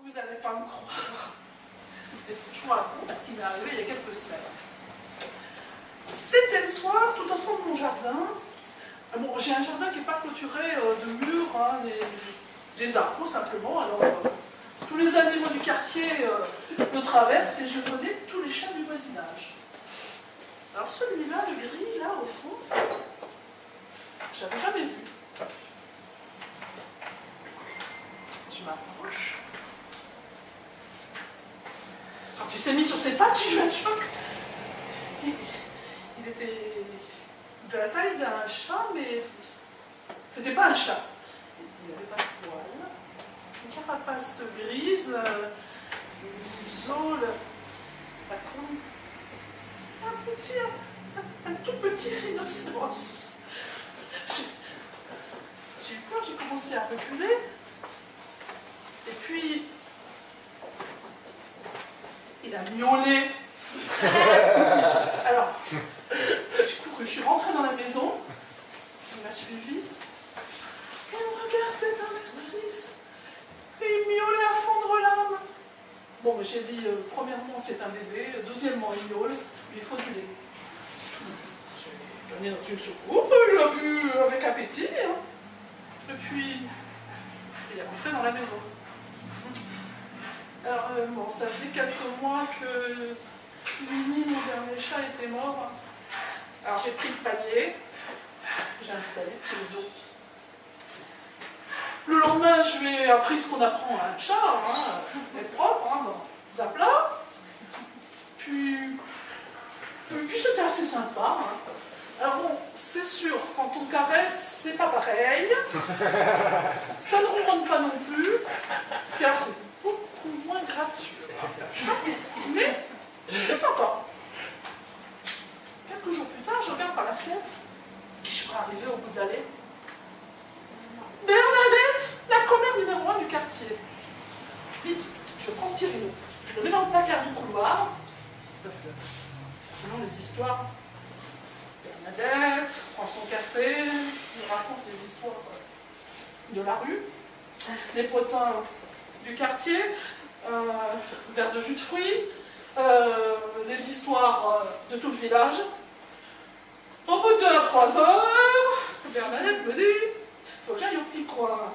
Vous n'allez pas me croire. Et je vous raconte ce qui m'est arrivé il y a quelques semaines. C'était le soir, tout au fond de mon jardin. Bon, j'ai un jardin qui n'est pas clôturé de murs, hein, des arbres simplement. Alors, tous les animaux du quartier me traversent et je connais tous les chiens du voisinage. Alors celui-là, le gris, là, au fond, je n'avais jamais vu. Je m'approche. Quand il s'est mis sur ses pattes, j'ai eu un choc. Il était de la taille d'un chat, mais c'était pas un chat. Il n'avait pas de poils. Une carapace grise, une zone, la crème. C'était un tout petit rhinocéros. J'ai eu peur, j'ai commencé à reculer. Et puis, il a miaulé. Alors, j'ai couru, je suis rentrée dans la maison, il m'a suivi, et il me regardait d'un air triste, et il miaulait à fondre l'âme. Bon, j'ai dit, premièrement, c'est un bébé, deuxièmement, il miaule, il faut du lait. J'ai donné dans une soucoupe, il l'a bu avec appétit, hein. Et puis, il est rentré dans la maison. Alors, bon, ça faisait quelques mois que Mimi, mon dernier chat, était mort. Alors, j'ai pris le panier, j'ai installé le petit rideau. Le lendemain, je lui ai appris ce qu'on apprend à un chat, hein, être propre, hein, dans un plat. Puis c'était assez sympa. Hein. Alors bon, c'est sûr, quand on caresse, c'est pas pareil. Ça ne ronronne pas non plus. Puis alors, c'est beaucoup moins gracieux. Mais c'est sympa. Quelques jours plus tard, je regarde par la fenêtre. Qui je vois arriver au bout de l'allée? Bernadette, la commère numéro 1 du quartier. Vite, je prends le petit rideau. Je le mets dans le placard du couloir. Parce que sinon les histoires... Bernadette prend son café, il raconte des histoires de la rue, les potins du quartier, verre de jus de fruits, des histoires de tout le village. Au bout de 2 à 3 heures, Bernadette me dit il faut que j'aille au petit coin.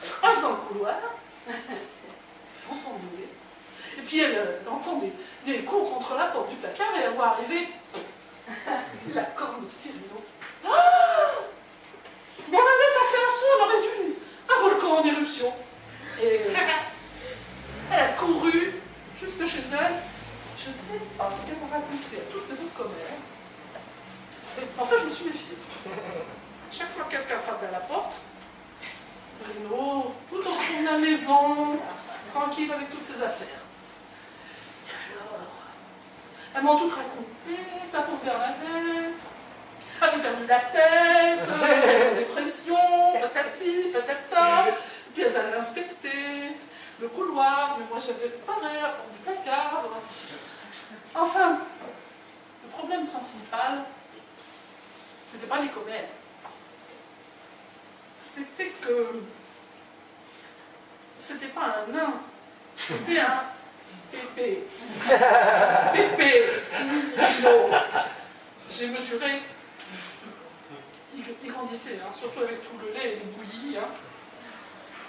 Elle passe dans le couloir, entend miauler, et puis elle entend des coups contre la porte du placard et elle voit arriver la corne du petit rideau. Oh, Bernadette a fait un saut, elle aurait dû un volcan en éruption. Et elle a couru jusque chez elle. Je ne sais pas ce qu'elle m'a raconté à toutes les autres commères. Enfin, je me suis méfiée. Chaque fois que quelqu'un frappe à la porte, Bruno, tout au fond de la maison, tranquille avec toutes ses affaires. Elle m'a tout raconté, la pauvre Bernadette, elle avait perdu la tête, elle avait une dépression, patati, patata, puis elle allait inspecter le couloir, mais moi j'avais pareil, du placard. Enfin, le problème principal, c'était pas les commères. C'était que c'était pas un nain, c'était un Pépé. Pépé. Rhino. J'ai mesuré. Il grandissait, hein, surtout avec tout le lait et les bouillies. Hein.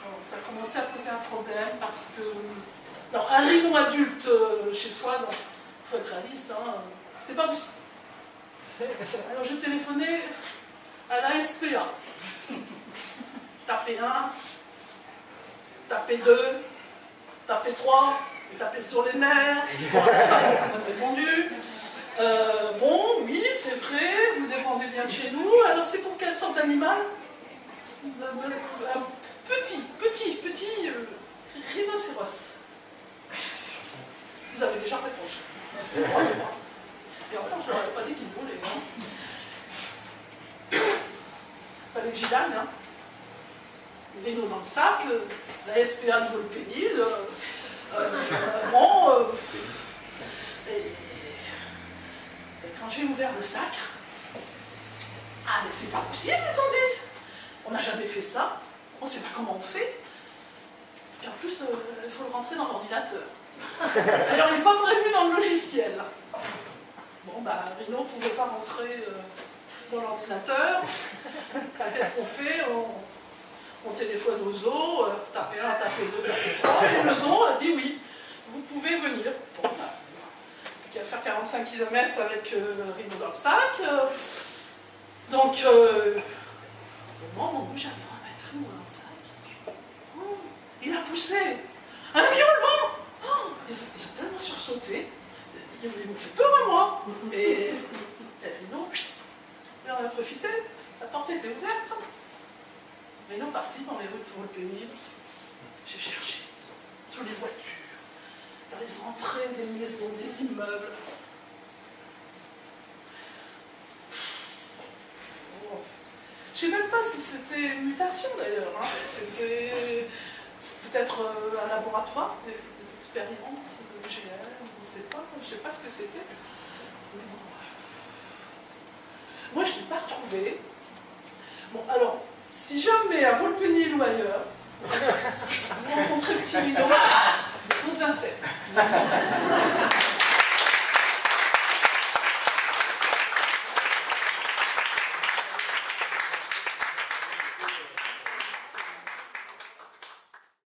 Alors, ça commençait à poser un problème parce que non, un rhino adulte chez soi, il faut être réaliste, hein, c'est pas possible. Alors j'ai téléphoné à la SPA. Tapez 1, tapez 2, tapez 3. Taper sur les nerfs, enfin, il a quand même répondu. Bon, oui, c'est vrai, vous dépendez bien de chez nous. Alors, c'est pour quelle sorte d'animal? Un petit rhinocéros. Vous avez déjà répondu. Je ne croyais pas. Et encore, je ne leur avais pas dit qu'il voulait. Il fallait que j'y aille. Hein. Les rhinos dans le sac, la SPA de vol pénile. Et quand j'ai ouvert le sac, ah mais c'est pas possible, ils ont dit. On n'a jamais fait ça, on ne sait pas comment on fait. Puis en plus, il faut le rentrer dans l'ordinateur. Alors, il n'est pas prévu dans le logiciel. Bon, bah, Rhino ne pouvait pas rentrer dans l'ordinateur. Qu'est-ce qu'on fait? On téléphone au zoo, tapez 1, tapez 2, tapez 3, et le zoo a dit oui, vous pouvez venir. Bon, bah, il a fait 45 km avec Rhino dans le sac. Donc, au moment où j'arrive à mettre Rhino dans le sac, il a poussé un miaulement. Ils ont tellement sursauté, ils m'ont fait peur à moi. Et Rhino, il en a profité, la porte était ouverte. Rhino parti dans les routes pour le pénible. J'ai cherché, sur les voitures, dans les entrées des maisons, des immeubles. Je ne sais même pas si c'était une mutation d'ailleurs, hein, si c'était peut-être un laboratoire, des expériences de GM, je ne sais pas ce que c'était. Moi je ne l'ai pas retrouvé. Bon alors, si jamais à Volpénil ou ailleurs, vous rencontrez le petit Rhino, vous de Vincennes.